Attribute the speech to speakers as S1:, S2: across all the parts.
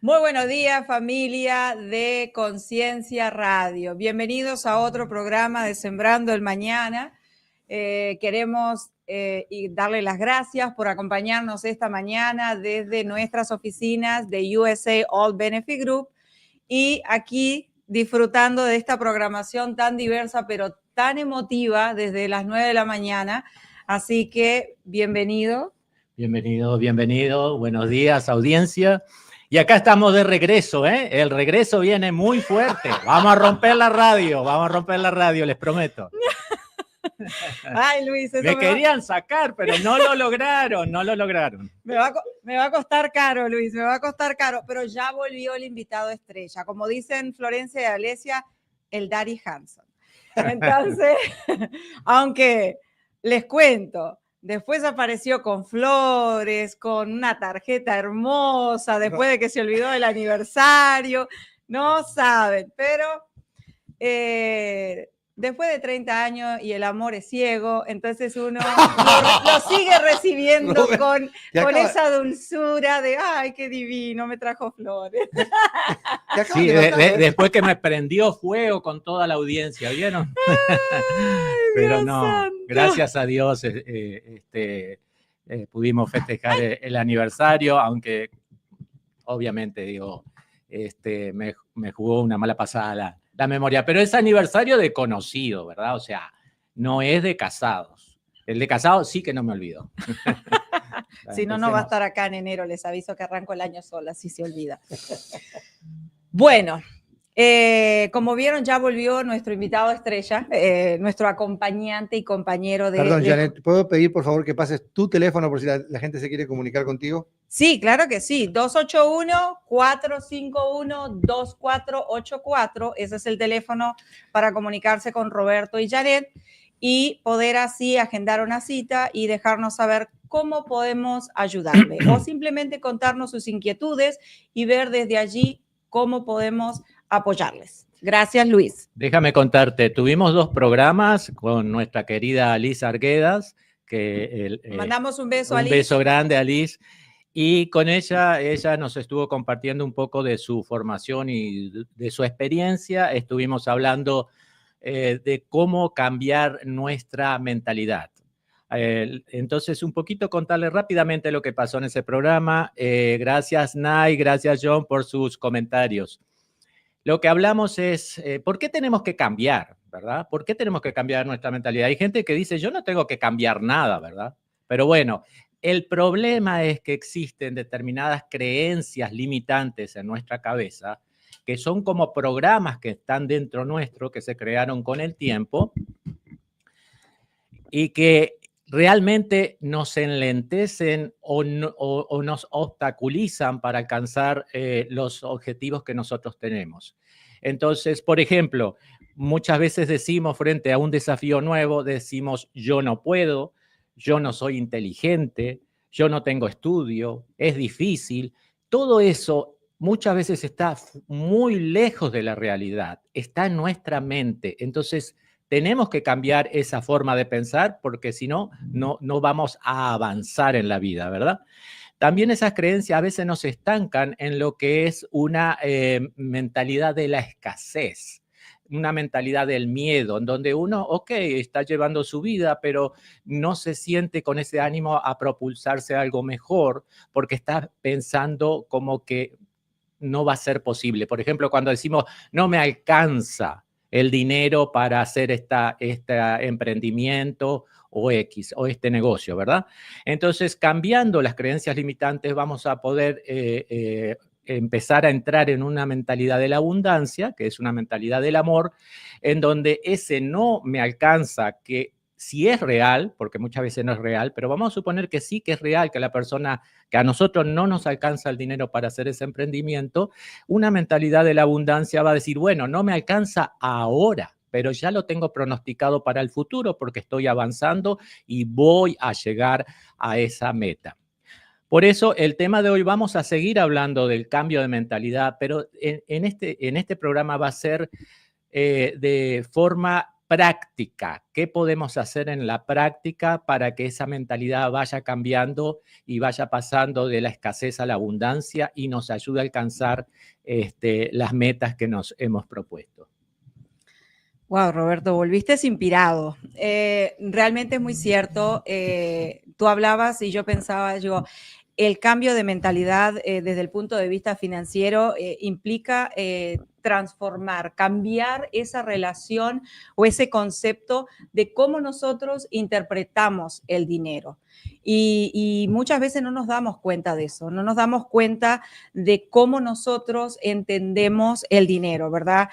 S1: Muy buenos días, familia de Conciencia Radio. Bienvenidos a otro programa de Sembrando el Mañana. Queremos darle las gracias por acompañarnos esta mañana desde nuestras oficinas de USA All Benefit Group y aquí disfrutando de esta programación tan diversa pero tan emotiva desde las 9 de la mañana. Así que bienvenido.
S2: Bienvenido, bienvenido. Buenos días, audiencia. Y acá estamos de regreso, ¿eh? El regreso viene muy fuerte. Vamos a romper la radio, les prometo.
S1: Ay, Luis, eso
S2: me querían sacar, pero no lo lograron. Me
S1: va a costar caro, Luis, me va a costar caro, pero ya volvió el invitado estrella. Como dicen Florencia y Alesia, el Daddy Hanson. Entonces, aunque les cuento, después apareció con flores, con una tarjeta hermosa, después de que se olvidó del aniversario. No saben, pero después de 30 años y el amor es ciego, entonces uno lo sigue recibiendo con esa dulzura de, ay, qué divino, me trajo flores.
S2: Sí, después que me prendió fuego con toda la audiencia, ¿vieron?
S1: Ay,
S2: pero
S1: Dios
S2: no,
S1: santo.
S2: Gracias a Dios pudimos festejar el aniversario, aunque obviamente digo, me jugó una mala pasada la memoria, pero es aniversario de conocido, ¿verdad? O sea, no es de casados. El de casados sí que no me olvido.
S1: Si no, no va a estar acá en enero, les aviso que arranco el año sola, si se olvida. Bueno, como vieron, ya volvió nuestro invitado estrella, nuestro acompañante y compañero de...
S3: Perdón, Janet, ¿puedo pedir por favor que pases tu teléfono por si la gente se quiere comunicar contigo?
S1: Sí, claro que sí, 281-451-2484, ese es el teléfono para comunicarse con Roberto y Janet y poder así agendar una cita y dejarnos saber cómo podemos ayudarle o simplemente contarnos sus inquietudes y ver desde allí cómo podemos apoyarles. Gracias, Luis.
S2: Déjame contarte, tuvimos 2 programas con nuestra querida Alice Arguedas.
S1: Mandamos un beso a
S2: Alice.
S1: Un
S2: beso grande, Alice. Y con ella nos estuvo compartiendo un poco de su formación y de su experiencia. Estuvimos hablando de cómo cambiar nuestra mentalidad. Entonces, un poquito contarle rápidamente lo que pasó en ese programa. Gracias, Nay, gracias, John, por sus comentarios. Lo que hablamos es, ¿por qué tenemos que cambiar, verdad? ¿Por qué tenemos que cambiar nuestra mentalidad? Hay gente que dice, yo no tengo que cambiar nada, ¿verdad? Pero bueno, el problema es que existen determinadas creencias limitantes en nuestra cabeza que son como programas que están dentro nuestro, que se crearon con el tiempo y que realmente nos enlentecen o nos obstaculizan para alcanzar los objetivos que nosotros tenemos. Entonces, por ejemplo, muchas veces decimos frente a un desafío nuevo, decimos yo no puedo, yo no soy inteligente, yo no tengo estudio, es difícil. Todo eso muchas veces está muy lejos de la realidad, está en nuestra mente. Entonces, tenemos que cambiar esa forma de pensar porque si no, no vamos a avanzar en la vida, ¿verdad? También esas creencias a veces nos estancan en lo que es una mentalidad de la escasez, una mentalidad del miedo, en donde uno, ok, está llevando su vida, pero no se siente con ese ánimo a propulsarse a algo mejor porque está pensando como que no va a ser posible. Por ejemplo, cuando decimos, no me alcanza el dinero para hacer este emprendimiento o este negocio, ¿verdad? Entonces, cambiando las creencias limitantes, vamos a poder empezar a entrar en una mentalidad de la abundancia, que es una mentalidad del amor, en donde ese no me alcanza, que si es real, porque muchas veces no es real, pero vamos a suponer que sí que es real, que la persona, que a nosotros no nos alcanza el dinero para hacer ese emprendimiento, una mentalidad de la abundancia va a decir, bueno, no me alcanza ahora, pero ya lo tengo pronosticado para el futuro porque estoy avanzando y voy a llegar a esa meta. Por eso el tema de hoy vamos a seguir hablando del cambio de mentalidad, pero en este programa va a ser de forma práctica. ¿Qué podemos hacer en la práctica para que esa mentalidad vaya cambiando y vaya pasando de la escasez a la abundancia y nos ayude a alcanzar las metas que nos hemos propuesto?
S1: Wow, Roberto, volviste inspirado. Realmente es muy cierto. Tú hablabas y yo pensaba, el cambio de mentalidad desde el punto de vista financiero implica transformar, cambiar esa relación o ese concepto de cómo nosotros interpretamos el dinero. Y muchas veces no nos damos cuenta de eso, no nos damos cuenta de cómo nosotros entendemos el dinero, ¿verdad?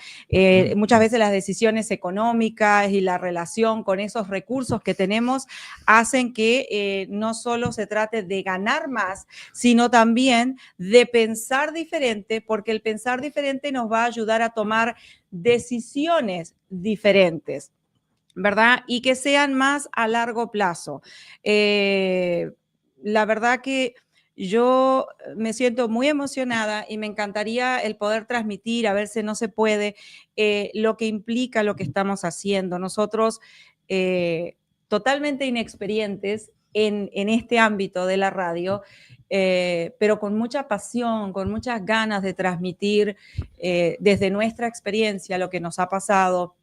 S1: Muchas veces las decisiones económicas y la relación con esos recursos que tenemos hacen que no solo se trate de ganar más, sino también de pensar diferente, porque el pensar diferente nos va a ayudar a tomar decisiones diferentes, ¿verdad? Y que sean más a largo plazo. La verdad que yo me siento muy emocionada y me encantaría el poder transmitir, a ver si no se puede, lo que implica lo que estamos haciendo. Nosotros, totalmente inexperientes en este ámbito de la radio, pero con mucha pasión, con muchas ganas de transmitir desde nuestra experiencia lo que nos ha pasado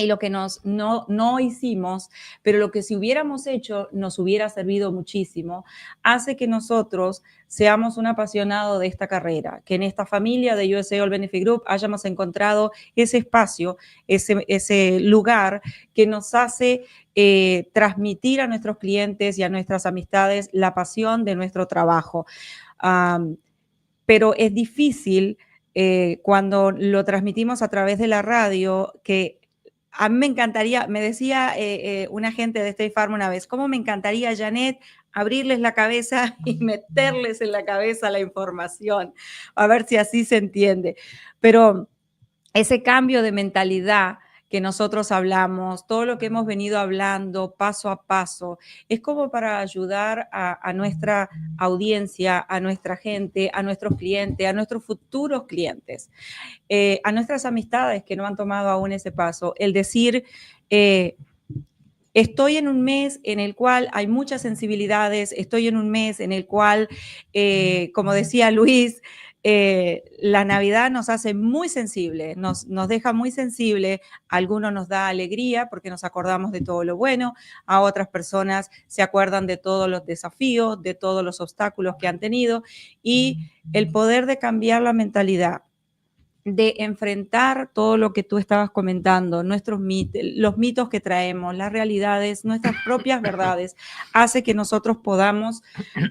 S1: y lo que no hicimos, pero lo que si hubiéramos hecho nos hubiera servido muchísimo, hace que nosotros seamos un apasionado de esta carrera, que en esta familia de USA All Benefit Group hayamos encontrado ese espacio, ese lugar que nos hace transmitir a nuestros clientes y a nuestras amistades la pasión de nuestro trabajo. Pero es difícil cuando lo transmitimos a través de la radio, que a mí me encantaría, me decía una gente de State Farm una vez, ¿cómo me encantaría, Janet, abrirles la cabeza y meterles en la cabeza la información? A ver si así se entiende. Pero ese cambio de mentalidad que nosotros hablamos, todo lo que hemos venido hablando paso a paso, es como para ayudar a nuestra audiencia, a nuestra gente, a nuestros clientes, a nuestros futuros clientes, a nuestras amistades que no han tomado aún ese paso, el decir, estoy en un mes en el cual hay muchas sensibilidades, estoy en un mes en el cual, como decía Luis, la Navidad nos hace muy sensible, nos deja muy sensible. A algunos nos da alegría porque nos acordamos de todo lo bueno, a otras personas se acuerdan de todos los desafíos, de todos los obstáculos que han tenido, y el poder de cambiar la mentalidad, de enfrentar todo lo que tú estabas comentando, los mitos que traemos, las realidades, nuestras propias verdades, hace que nosotros podamos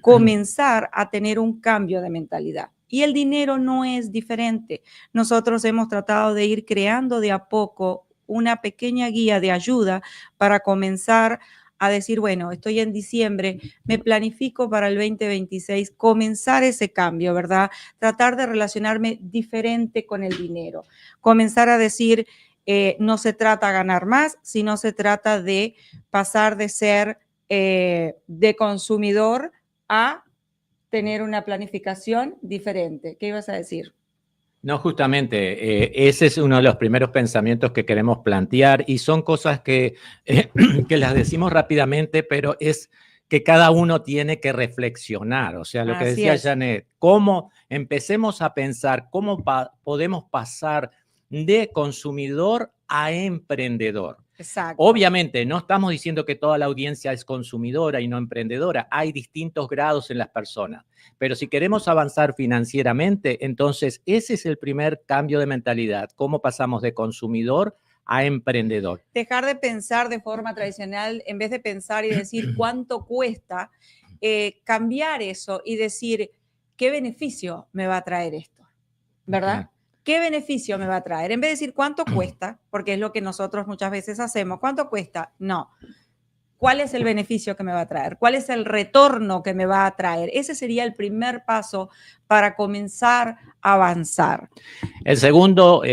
S1: comenzar a tener un cambio de mentalidad. Y el dinero no es diferente. Nosotros hemos tratado de ir creando de a poco una pequeña guía de ayuda para comenzar a decir, bueno, estoy en diciembre, me planifico para el 2026, comenzar ese cambio, ¿verdad? Tratar de relacionarme diferente con el dinero, comenzar a decir, no se trata de ganar más, sino se trata de pasar de ser de consumidor a tener una planificación diferente. ¿Qué ibas a decir?
S2: No, justamente, ese es uno de los primeros pensamientos que queremos plantear y son cosas que las decimos rápidamente, pero es que cada uno tiene que reflexionar. O sea, lo que decía Janet, cómo empecemos a pensar cómo podemos pasar de consumidor a emprendedor.
S1: Exacto.
S2: Obviamente, no estamos diciendo que toda la audiencia es consumidora y no emprendedora. Hay distintos grados en las personas. Pero si queremos avanzar financieramente, entonces ese es el primer cambio de mentalidad. ¿Cómo pasamos de consumidor a emprendedor?
S1: Dejar de pensar de forma tradicional, en vez de pensar y decir cuánto cuesta, cambiar eso y decir qué beneficio me va a traer esto, ¿verdad? Okay. ¿Qué beneficio me va a traer? En vez de decir cuánto cuesta, porque es lo que nosotros muchas veces hacemos, ¿cuánto cuesta? No. ¿Cuál es el beneficio que me va a traer? ¿Cuál es el retorno que me va a traer? Ese sería el primer paso para comenzar a avanzar.
S2: El segundo,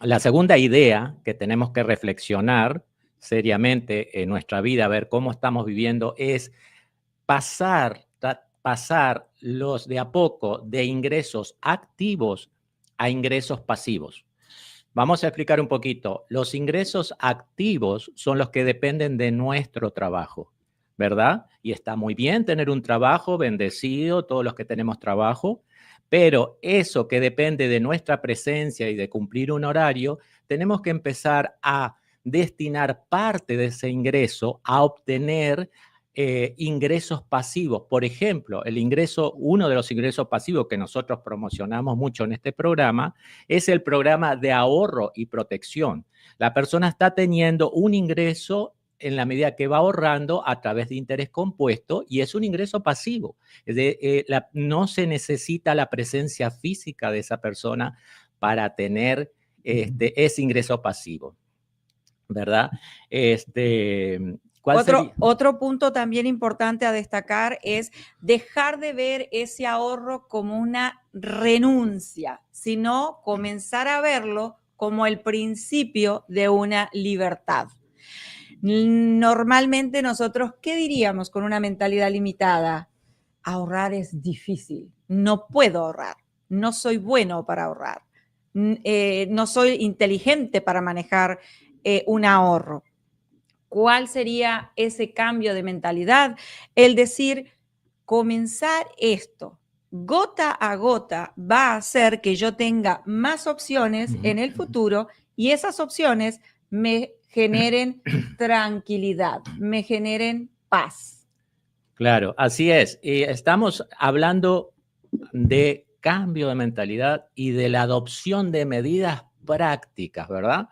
S2: la segunda idea que tenemos que reflexionar seriamente en nuestra vida, a ver cómo estamos viviendo, es pasar los de a poco de ingresos activos a ingresos pasivos. Vamos a explicar un poquito. Los ingresos activos son los que dependen de nuestro trabajo, ¿verdad? Y está muy bien tener un trabajo, bendecido, todos los que tenemos trabajo, pero eso que depende de nuestra presencia y de cumplir un horario, tenemos que empezar a destinar parte de ese ingreso a obtener ingresos pasivos. Por ejemplo, uno de los ingresos pasivos que nosotros promocionamos mucho en este programa es el programa de ahorro y protección. La persona está teniendo un ingreso en la medida que va ahorrando a través de interés compuesto y es un ingreso pasivo. No se necesita la presencia física de esa persona para tener ese ingreso pasivo, ¿verdad?
S1: Otro punto también importante a destacar es dejar de ver ese ahorro como una renuncia, sino comenzar a verlo como el principio de una libertad. Normalmente nosotros, ¿qué diríamos con una mentalidad limitada? Ahorrar es difícil, no puedo ahorrar, no soy bueno para ahorrar, no soy inteligente para manejar un ahorro. ¿Cuál sería ese cambio de mentalidad? El decir, comenzar esto gota a gota va a hacer que yo tenga más opciones en el futuro y esas opciones me generen tranquilidad, me generen paz.
S2: Claro, así es. Estamos hablando de cambio de mentalidad y de la adopción de medidas prácticas, ¿verdad?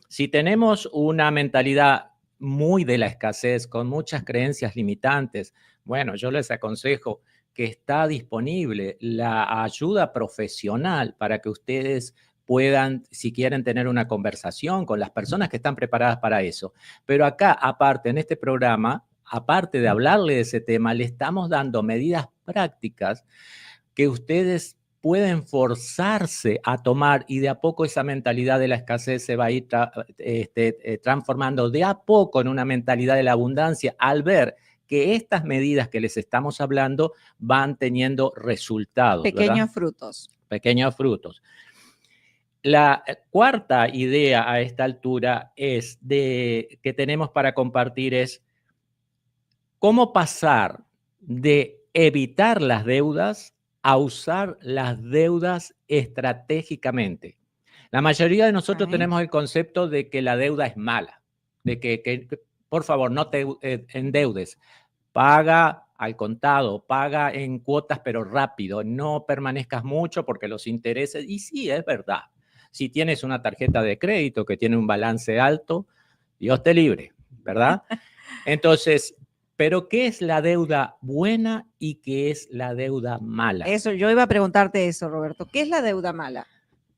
S2: Si tenemos una mentalidad muy de la escasez, con muchas creencias limitantes, bueno, yo les aconsejo que está disponible la ayuda profesional para que ustedes puedan, si quieren, tener una conversación con las personas que están preparadas para eso. Pero acá, aparte, en este programa, aparte de hablarle de ese tema, le estamos dando medidas prácticas que ustedes pueden forzarse a tomar y de a poco esa mentalidad de la escasez se va a ir transformando de a poco en una mentalidad de la abundancia al ver que estas medidas que les estamos hablando van teniendo resultados.
S1: Pequeños
S2: ¿verdad?
S1: frutos.
S2: Pequeños frutos. La cuarta idea a esta altura que tenemos para compartir es cómo pasar de evitar las deudas a usar las deudas estratégicamente. La mayoría de nosotros tenemos el concepto de que la deuda es mala, de que por favor, no te endeudes, paga al contado, paga en cuotas, pero rápido, no permanezcas mucho porque los intereses, y sí, es verdad, si tienes una tarjeta de crédito que tiene un balance alto, Dios te libre, ¿verdad? Entonces, pero ¿qué es la deuda buena y qué es la deuda mala?
S1: Eso, yo iba a preguntarte eso, Roberto. ¿Qué es la deuda mala?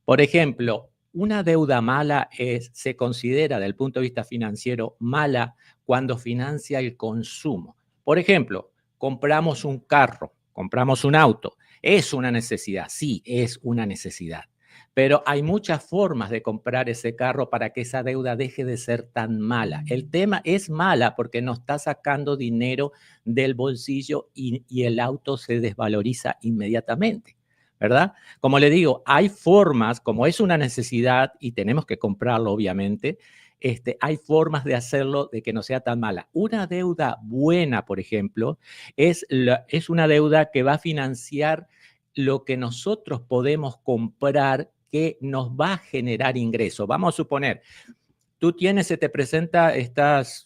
S2: Por ejemplo, una deuda mala se considera, desde el punto de vista financiero, mala cuando financia el consumo. Por ejemplo, compramos un carro, compramos un auto. ¿Es una necesidad? Sí, es una necesidad. Pero hay muchas formas de comprar ese carro para que esa deuda deje de ser tan mala. El tema es mala porque nos está sacando dinero del bolsillo y el auto se desvaloriza inmediatamente, ¿verdad? Como le digo, hay formas, como es una necesidad y tenemos que comprarlo, obviamente, hay formas de hacerlo de que no sea tan mala. Una deuda buena, por ejemplo, es una deuda que va a financiar lo que nosotros podemos comprar que nos va a generar ingresos. Vamos a suponer, tú tienes, se te presenta,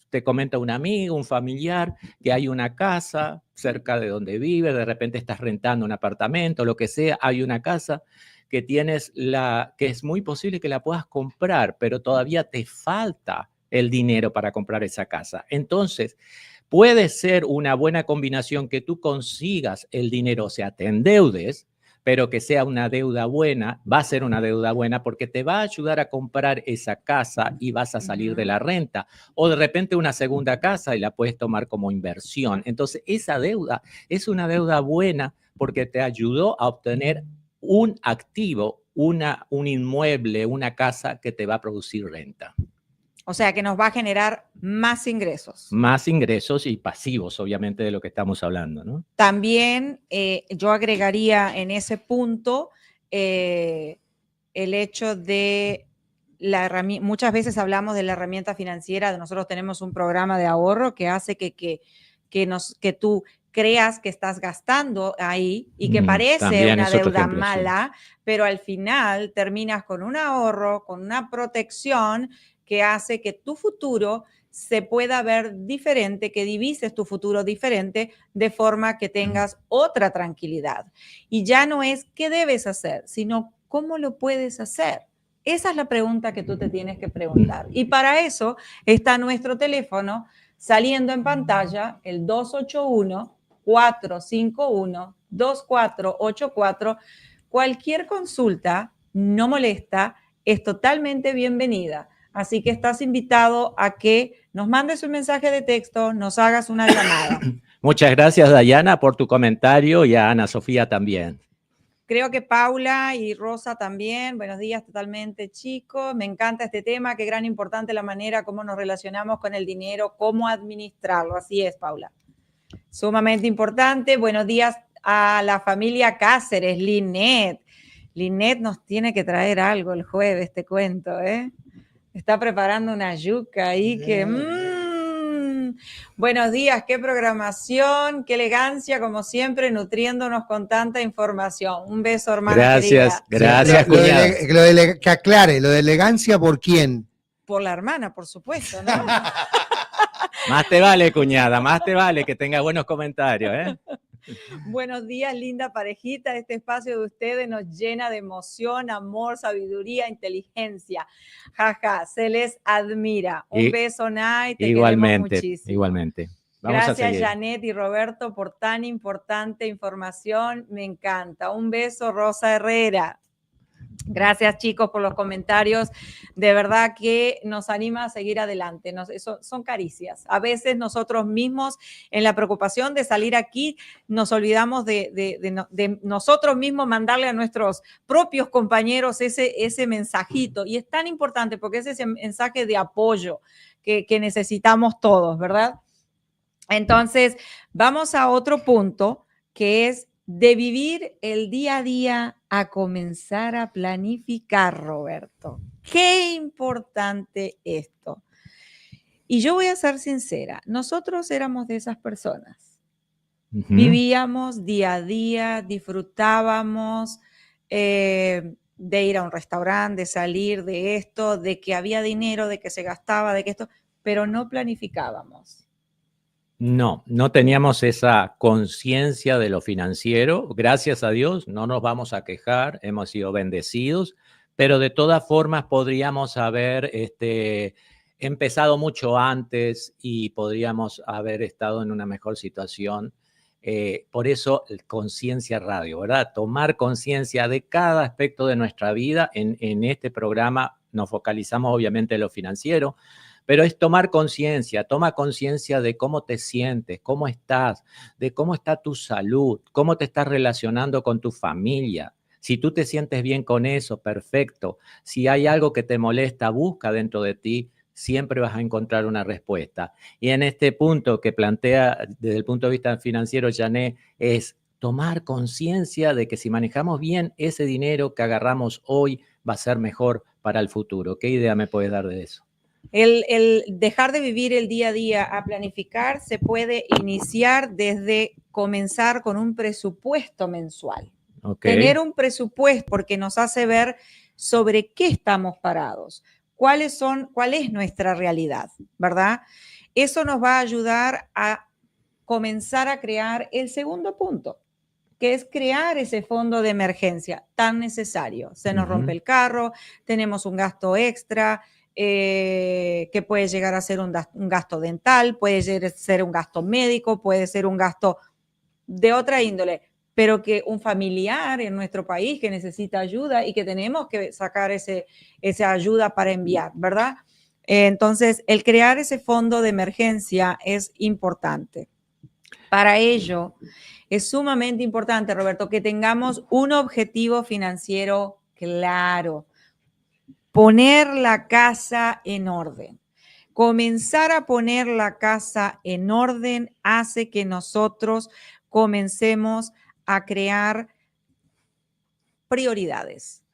S2: te comenta un amigo, un familiar, que hay una casa cerca de donde vive, de repente estás rentando un apartamento, lo que sea, hay una casa que tienes que es muy posible que la puedas comprar, pero todavía te falta el dinero para comprar esa casa. Entonces, puede ser una buena combinación que tú consigas el dinero, o sea, te endeudes, pero que sea una deuda buena, va a ser una deuda buena porque te va a ayudar a comprar esa casa y vas a salir de la renta. O de repente una segunda casa y la puedes tomar como inversión. Entonces, esa deuda es una deuda buena porque te ayudó a obtener un activo, un inmueble, una casa que te va a producir renta.
S1: O sea, que nos va a generar más ingresos.
S2: Más ingresos y pasivos, obviamente, de lo que estamos hablando, ¿no?
S1: También yo agregaría en ese punto el hecho de muchas veces hablamos de la herramienta financiera. Nosotros tenemos un programa de ahorro que hace que tú creas que estás gastando ahí y que parece una deuda mala, pero al final terminas con un ahorro, con una protección que hace que tu futuro se pueda ver diferente, que divises tu futuro diferente, de forma que tengas otra tranquilidad. Y ya no es qué debes hacer, sino cómo lo puedes hacer. Esa es la pregunta que tú te tienes que preguntar. Y para eso está nuestro teléfono saliendo en pantalla, el 281-451-2484. Cualquier consulta no molesta, es totalmente bienvenida. Así que estás invitado a que nos mandes un mensaje de texto, nos hagas una llamada.
S2: Muchas gracias, Dayana, por tu comentario, y a Ana Sofía también.
S1: Creo que Paula y Rosa también. Buenos días totalmente, chicos. Me encanta este tema. Qué gran importante la manera como nos relacionamos con el dinero, cómo administrarlo. Así es, Paula. Sumamente importante. Buenos días a la familia Cáceres, Linet. Linet nos tiene que traer algo el jueves, te cuento, ¿eh? Está preparando una yuca ahí que... Buenos días, qué programación, qué elegancia, como siempre, nutriéndonos con tanta información. Un beso, hermana
S2: querida. Gracias,
S3: que aclare, lo de elegancia, ¿por quién?
S1: Por la hermana, por supuesto, ¿no?
S2: Más te vale, cuñada, más te vale que tenga buenos comentarios, ¿eh?
S1: Buenos días, linda parejita. Este espacio de ustedes nos llena de emoción, amor, sabiduría, inteligencia. Jaja, se les admira. Un beso, Nay. Te queremos muchísimo.
S2: Igualmente.
S1: Gracias, Janet y Roberto, por tan importante información. Me encanta. Un beso, Rosa Herrera. Gracias, chicos, por los comentarios. De verdad que nos anima a seguir adelante. Son caricias. A veces nosotros mismos, en la preocupación de salir aquí, nos olvidamos de nosotros mismos mandarle a nuestros propios compañeros ese mensajito. Y es tan importante porque es ese mensaje de apoyo que necesitamos todos, ¿verdad? Entonces, vamos a otro punto, que es de vivir el día a día a comenzar a planificar, Roberto. Qué importante esto. Y yo voy a ser sincera, nosotros éramos de esas personas. Vivíamos día a día, disfrutábamos de ir a un restaurante, de salir, de esto, de que había dinero, de que se gastaba, de que esto, pero no planificábamos.
S2: No teníamos esa conciencia de lo financiero. Gracias a Dios, no nos vamos a quejar, hemos sido bendecidos, pero de todas formas podríamos haber empezado mucho antes y podríamos haber estado en una mejor situación. Por eso, Conciencia Radio, ¿verdad? Tomar conciencia de cada aspecto de nuestra vida. En este programa nos focalizamos obviamente en lo financiero, pero es tomar conciencia, toma conciencia de cómo te sientes, cómo estás, de cómo está tu salud, cómo te estás relacionando con tu familia. Si tú te sientes bien con eso, perfecto. Si hay algo que te molesta, busca dentro de ti, siempre vas a encontrar una respuesta. Y en este punto que plantea desde el punto de vista financiero, Janet, es tomar conciencia de que si manejamos bien ese dinero que agarramos hoy, va a ser mejor para el futuro. ¿Qué idea me puedes dar de eso?
S1: El dejar de vivir el día a día a planificar se puede iniciar desde comenzar con un presupuesto mensual. Okay. Tener un presupuesto porque nos hace ver sobre qué estamos parados, cuál es nuestra realidad, ¿verdad? Eso nos va a ayudar a comenzar a crear el segundo punto, que es crear ese fondo de emergencia tan necesario. Se nos rompe el carro, tenemos un gasto extra, que puede llegar a ser un gasto dental, puede ser un gasto médico, puede ser un gasto de otra índole, pero que un familiar en nuestro país que necesita ayuda y que tenemos que sacar esa ayuda para enviar, ¿verdad? Entonces, el crear ese fondo de emergencia es importante. Para ello, es sumamente importante, Roberto, que tengamos un objetivo financiero claro. Poner la casa en orden. Comenzar a poner la casa en orden hace que nosotros comencemos a crear prioridades.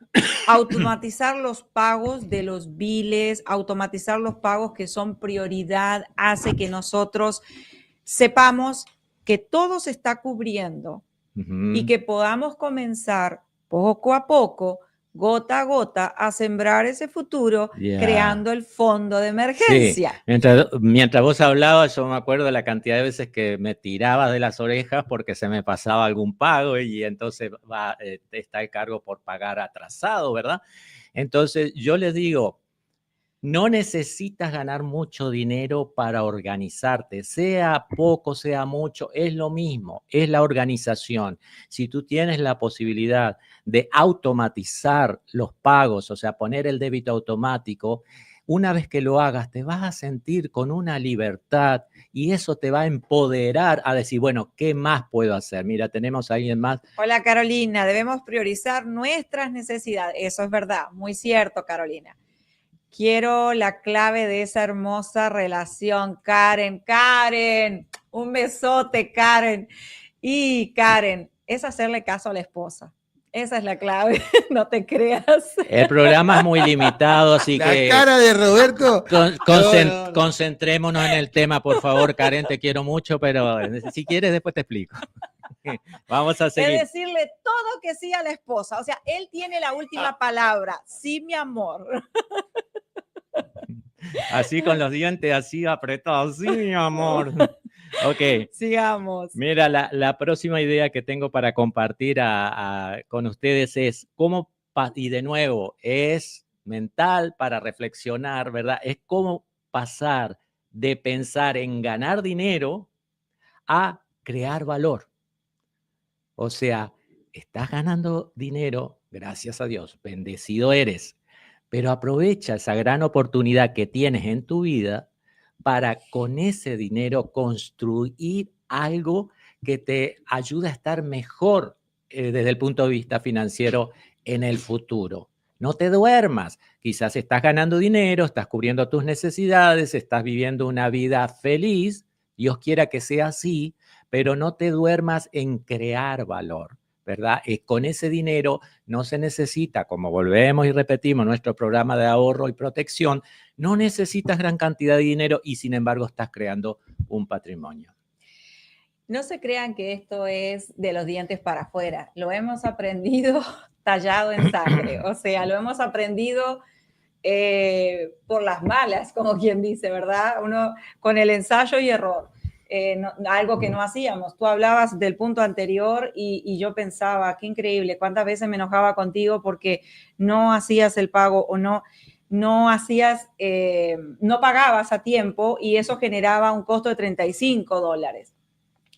S1: automatizar los pagos de los biles, automatizar los pagos que son prioridad, hace que nosotros sepamos que todo se está cubriendo y que podamos comenzar poco a poco, gota a gota, a sembrar ese futuro, creando el fondo de emergencia.
S2: Sí. Mientras vos hablabas, yo me acuerdo de la cantidad de veces que me tiraba de las orejas porque se me pasaba algún pago y entonces está el cargo por pagar atrasado, ¿verdad? Entonces yo les digo, no necesitas ganar mucho dinero para organizarte, sea poco, sea mucho, es lo mismo, es la organización. Si tú tienes la posibilidad de automatizar los pagos, o sea, poner el débito automático, una vez que lo hagas, te vas a sentir con una libertad y eso te va a empoderar a decir, bueno, ¿qué más puedo hacer? Mira, tenemos a alguien más.
S1: Hola, Carolina, debemos priorizar nuestras necesidades. Eso es verdad, muy cierto, Carolina. Quiero la clave de esa hermosa relación, Karen. Karen, un besote, Karen. Y Karen, es hacerle caso a la esposa. Esa es la clave, no te creas.
S2: El programa es muy limitado, así que...
S3: La cara de Roberto.
S2: Concentrémonos en el tema, por favor, Karen, te quiero mucho, pero si quieres después te explico. Vamos a seguir.
S1: Es decirle todo que sí a la esposa. O sea, él tiene la última palabra. Sí, mi amor.
S2: Así con los dientes así apretados. Sí, mi amor. Ok.
S1: Sigamos.
S2: Mira, la próxima idea que tengo para compartir con ustedes es cómo, y de nuevo, es mental para reflexionar, ¿verdad? Es cómo pasar de pensar en ganar dinero a crear valor. O sea, estás ganando dinero, gracias a Dios, bendecido eres, pero aprovecha esa gran oportunidad que tienes en tu vida para con ese dinero construir algo que te ayude a estar mejor desde el punto de vista financiero en el futuro. No te duermas, quizás estás ganando dinero, estás cubriendo tus necesidades, estás viviendo una vida feliz, Dios quiera que sea así, pero no te duermas en crear valor, ¿verdad? Con ese dinero no se necesita, como volvemos y repetimos nuestro programa de ahorro y protección, no necesitas gran cantidad de dinero y sin embargo estás creando un patrimonio.
S1: No se crean que esto es de los dientes para afuera. Lo hemos aprendido tallado en sangre. O sea, lo hemos aprendido por las malas, como quien dice, ¿verdad? Uno con el ensayo y error. Algo que no hacíamos. Tú hablabas del punto anterior y yo pensaba, qué increíble, cuántas veces me enojaba contigo porque no hacías el pago o no hacías, no pagabas a tiempo y eso generaba un costo de $35.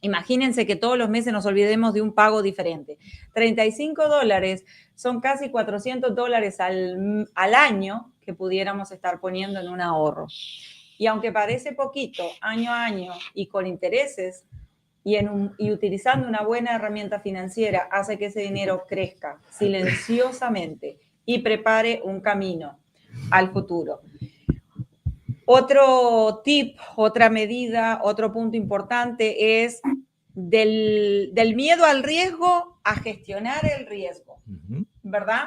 S1: Imagínense que todos los meses nos olvidemos de un pago diferente. $35 son casi $400 al año que pudiéramos estar poniendo en un ahorro. Y aunque parece poquito, año a año y con intereses y utilizando una buena herramienta financiera, hace que ese dinero crezca silenciosamente y prepare un camino al futuro. Otro tip, otra medida, otro punto importante es del miedo al riesgo a gestionar el riesgo, ¿verdad?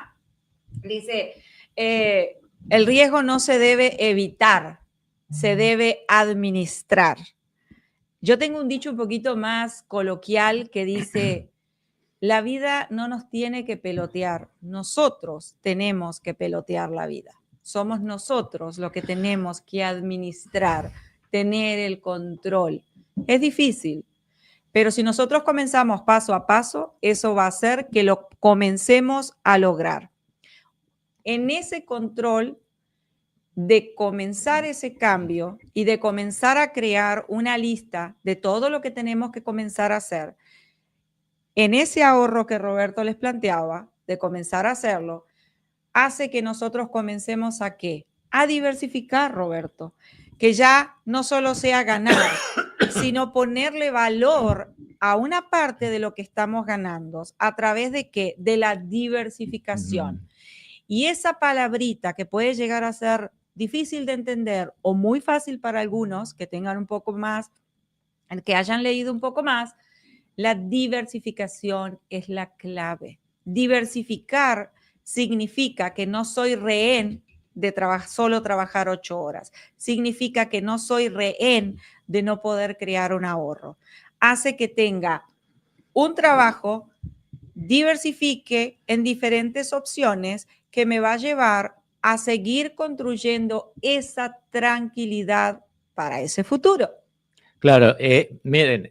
S1: Dice, el riesgo no se debe evitar, se debe administrar. Yo tengo un dicho un poquito más coloquial que dice, la vida no nos tiene que pelotear, nosotros tenemos que pelotear la vida. Somos nosotros los que tenemos que administrar, tener el control. Es difícil, pero si nosotros comenzamos paso a paso, eso va a hacer que lo comencemos a lograr. En ese control de comenzar ese cambio y de comenzar a crear una lista de todo lo que tenemos que comenzar a hacer, en ese ahorro que Roberto les planteaba, de comenzar a hacerlo, hace que nosotros comencemos a ¿qué? A diversificar, Roberto, que ya no solo sea ganar, sino ponerle valor a una parte de lo que estamos ganando. ¿A través de qué? De la diversificación. Y esa palabrita que puede llegar a ser difícil de entender o muy fácil para algunos que tengan un poco más, que hayan leído un poco más, la diversificación es la clave. Diversificar significa que no soy rehén de solo trabajar 8 horas. Significa que no soy rehén de no poder crear un ahorro. Hace que tenga un trabajo, diversifique en diferentes opciones que me va a llevar a seguir construyendo esa tranquilidad para ese futuro.
S2: Claro, miren,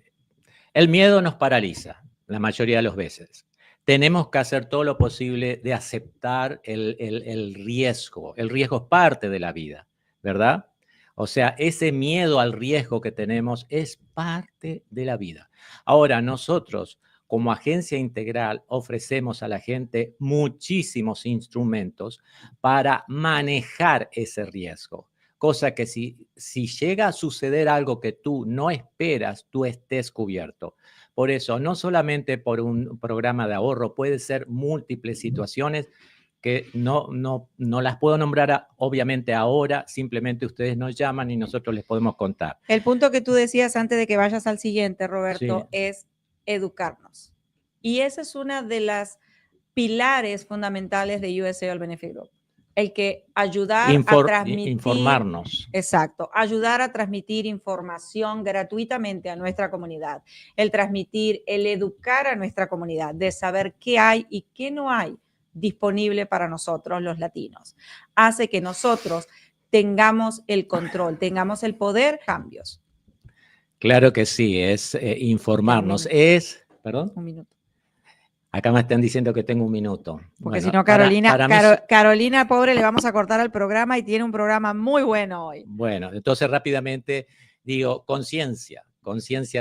S2: el miedo nos paraliza la mayoría de las veces. Tenemos que hacer todo lo posible de aceptar el riesgo. El riesgo es parte de la vida, ¿verdad? O sea, ese miedo al riesgo que tenemos es parte de la vida. Ahora, nosotros, como agencia integral, ofrecemos a la gente muchísimos instrumentos para manejar ese riesgo. Cosa que si llega a suceder algo que tú no esperas, tú estés cubierto. Por eso, no solamente por un programa de ahorro, puede ser múltiples situaciones que no las puedo nombrar obviamente ahora, simplemente ustedes nos llaman y nosotros les podemos contar.
S1: El punto que tú decías antes de que vayas al siguiente, Roberto,
S2: Sí.
S1: es educarnos. Y esa es una de las pilares fundamentales de USA All Benefit Group. El que ayudar a transmitir...
S2: Informarnos.
S1: Exacto, ayudar a transmitir información gratuitamente a nuestra comunidad. El transmitir, el educar a nuestra comunidad de saber qué hay y qué no hay disponible para nosotros los latinos. Hace que nosotros tengamos el control, tengamos el poder, cambios.
S2: Claro que sí, es informarnos. ¿Perdón?
S1: Un minuto.
S2: Acá me están diciendo que tengo un minuto.
S1: Porque
S2: bueno,
S1: si no, Carolina,
S2: para
S1: Carolina, pobre, le vamos a cortar el programa y tiene un programa muy bueno hoy.
S2: Bueno, entonces rápidamente digo, conciencia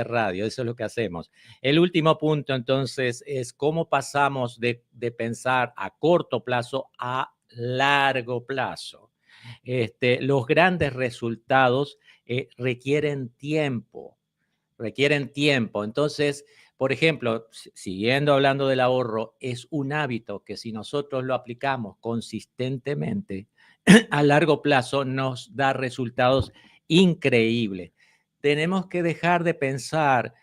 S2: radio, eso es lo que hacemos. El último punto entonces es cómo pasamos de pensar a corto plazo a largo plazo. Los grandes resultados requieren tiempo. Entonces, por ejemplo, siguiendo hablando del ahorro, es un hábito que si nosotros lo aplicamos consistentemente, a largo plazo nos da resultados increíbles. Tenemos que dejar de pensar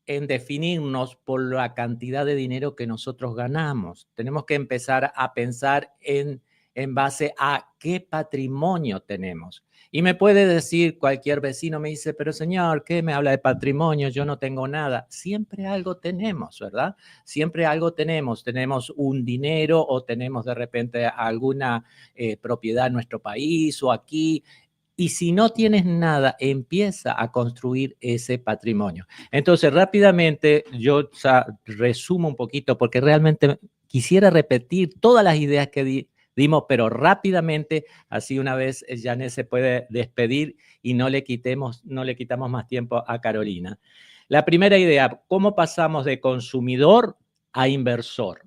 S2: en definirnos por la cantidad de dinero que nosotros ganamos. Tenemos que empezar a pensar en base a qué patrimonio tenemos. Y me puede decir cualquier vecino, me dice, pero señor, ¿qué me habla de patrimonio? Yo no tengo nada. Siempre algo tenemos, ¿verdad? Siempre algo tenemos. Tenemos un dinero o tenemos de repente alguna propiedad en nuestro país o aquí. Y si no tienes nada, empieza a construir ese patrimonio. Entonces, rápidamente, yo resumo un poquito porque realmente quisiera repetir todas las ideas que dimos, pero rápidamente, así una vez Janet se puede despedir y no le quitamos más tiempo a Carolina. La primera idea, ¿cómo pasamos de consumidor a inversor?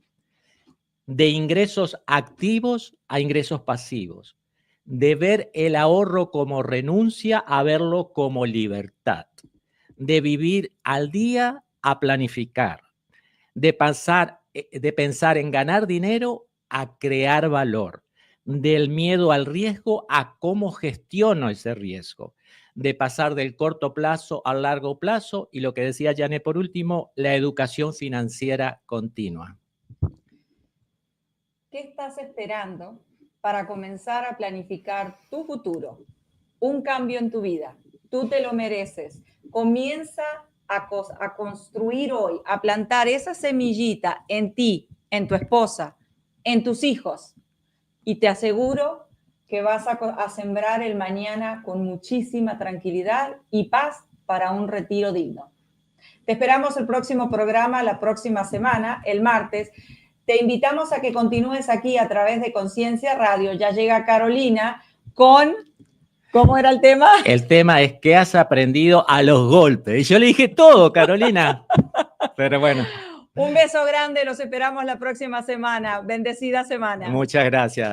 S2: De ingresos activos a ingresos pasivos. De ver el ahorro como renuncia a verlo como libertad. De vivir al día a planificar. De pensar en ganar dinero a crear valor, del miedo al riesgo a cómo gestiono ese riesgo, de pasar del corto plazo al largo plazo y lo que decía Janet por último, la educación financiera continua.
S1: ¿Qué estás esperando para comenzar a planificar tu futuro? Un cambio en tu vida. Tú te lo mereces. Comienza a construir hoy, a plantar esa semillita en ti, en tu esposa, en tus hijos. Y te aseguro que vas a sembrar el mañana con muchísima tranquilidad y paz para un retiro digno. Te esperamos el próximo programa, la próxima semana, el martes. Te invitamos a que continúes aquí a través de Conciencia Radio. Ya llega Carolina con... ¿Cómo era el tema?
S2: El tema es ¿qué has aprendido a los golpes? Y yo le dije todo, Carolina. Pero bueno.
S1: Un beso grande, los esperamos la próxima semana. Bendecida semana.
S2: Muchas gracias.